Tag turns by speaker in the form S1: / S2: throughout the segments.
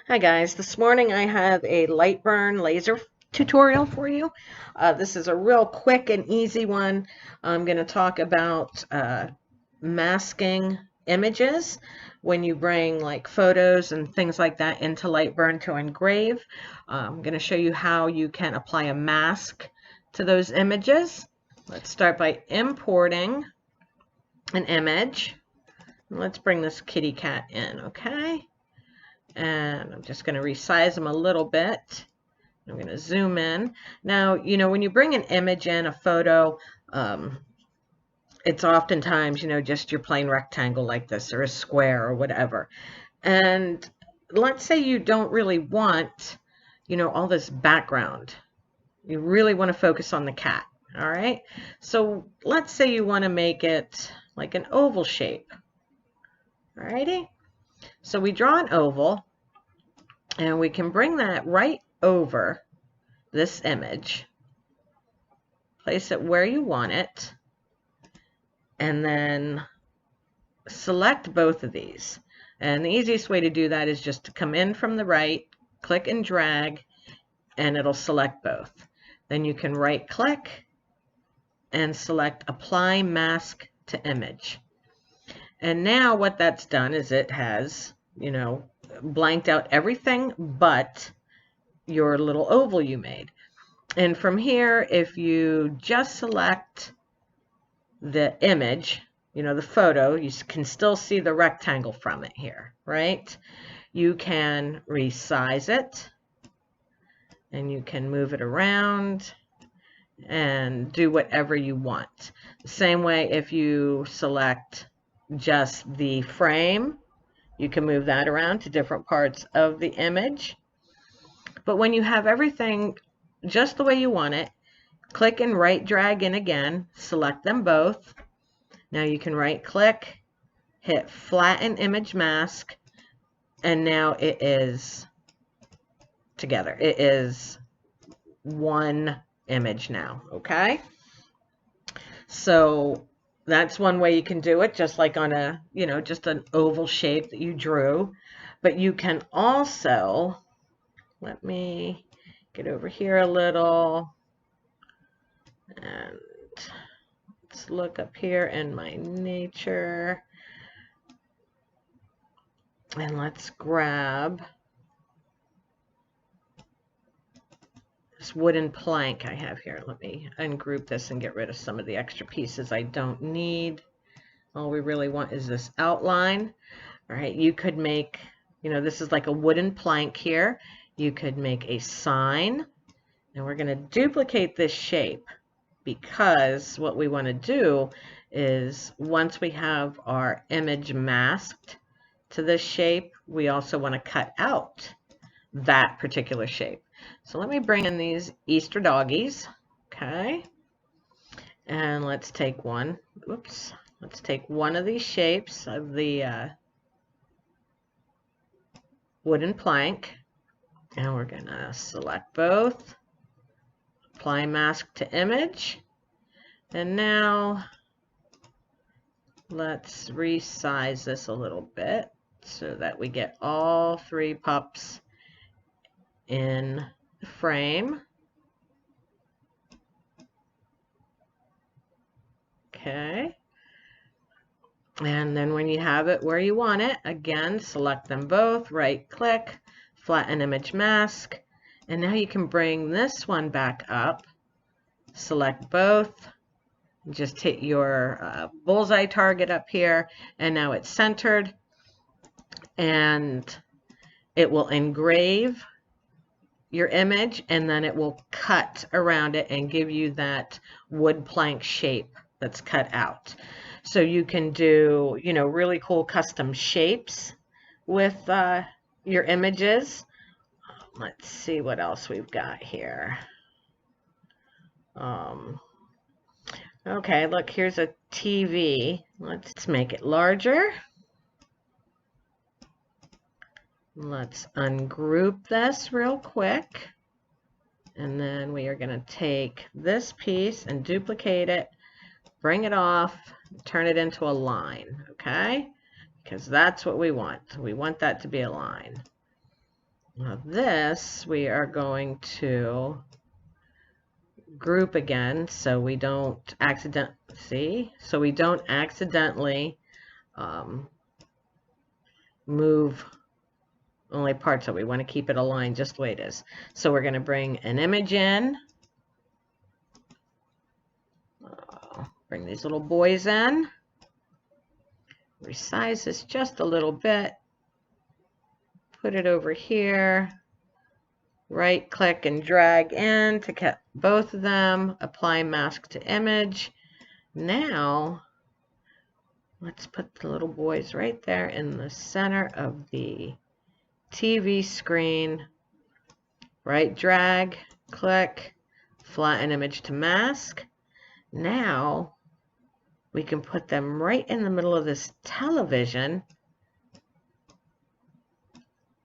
S1: Hi guys, this morning I have a Lightburn laser tutorial for you. This is a real quick and easy one. I'm going to talk about masking images when you bring like photos and things like that into Lightburn to engrave. I'm going to show you how you can apply a mask to those images. Let's start by importing an image. Let's bring this kitty cat in, okay? And I'm just going to resize them a little bit. I'm going to zoom in. Now, when you bring an image in, a photo, it's oftentimes, just your plain rectangle like this or a square or whatever. And let's say you don't really want, all this background. You really want to focus on the cat, all right? So let's say you want to make it like an oval shape, all righty? So we draw an oval, and we can bring that right over this image, place it where you want it, and then select both of these. And the easiest way to do that is just to come in from the right, click and drag, and it'll select both. Then you can right click and select Apply Mask to Image. And now what that's done is it has, blanked out everything but your little oval you made. And from here, if you just select the image, the photo, you can still see the rectangle from it here, right? You can resize it, and you can move it around and do whatever you want. The same way if you select just the frame, you can move that around to different parts of the image. But when you have everything just the way you want it, click and right drag in again, select them both. Now you can right click, hit flatten image mask, and now it is together. It is one image now, okay? So that's one way you can do it, just like on a, just an oval shape that you drew. But you can also, let me get over here a little, and let's look up here in my nature, and let's grab this wooden plank I have here. Let me ungroup this and get rid of some of the extra pieces I don't need. All we really want is this outline. All right, you could make, this is like a wooden plank here. You could make a sign, and we're going to duplicate this shape, because what we want to do is once we have our image masked to this shape, we also want to cut out that particular shape. So let me bring in these Easter doggies, okay? And let's take one, oops, let's take one of these shapes of the wooden plank, and we're going to select both, apply mask to image, and now let's resize this a little bit so that we get all three pups in the frame. Okay. And then when you have it where you want it, again, select them both, right click, flatten image mask, and now you can bring this one back up, select both, just hit your bullseye target up here, and now it's centered, and it will engrave your image, and then it will cut around it and give you that wood plank shape that's cut out. So you can do, really cool custom shapes with your images. Let's see what else we've got here. Okay, look, here's a TV. Let's make it larger. Let's ungroup this real quick. And then we are going to take this piece and duplicate it, bring it off, turn it into a line, okay? Because that's what we want. We want that to be a line. Now this we are going to group again so we don't accidentally move only parts that we want to keep it aligned just the way it is. So we're going to bring an image in, bring these little boys in, resize this just a little bit, put it over here, right click and drag in to get both of them, apply mask to image. Now let's put the little boys right there in the center of the TV screen. Right drag, click, flatten image to mask. Now we can put them right in the middle of this television.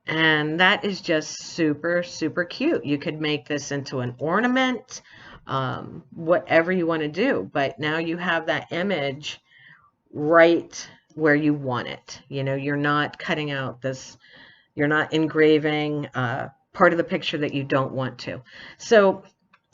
S1: And that is just super, super cute. You could make this into an ornament, whatever you want to do. But now you have that image right where you want it. You know, you're not cutting out this, you're not engraving part of the picture that you don't want to. So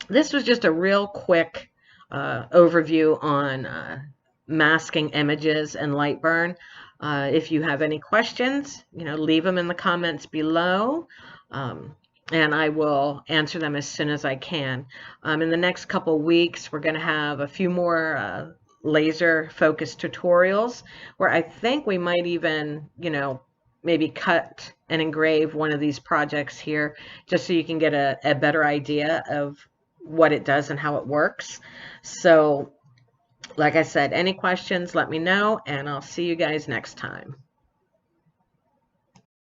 S1: this was just a real quick overview on masking images in Lightburn. If you have any questions, leave them in the comments below, and I will answer them as soon as I can. In the next couple weeks, we're going to have a few more laser focused tutorials where I think we might even, maybe cut and engrave one of these projects here just so you can get a better idea of what it does and how it works. So like I said, any questions, let me know, and I'll see you guys next time.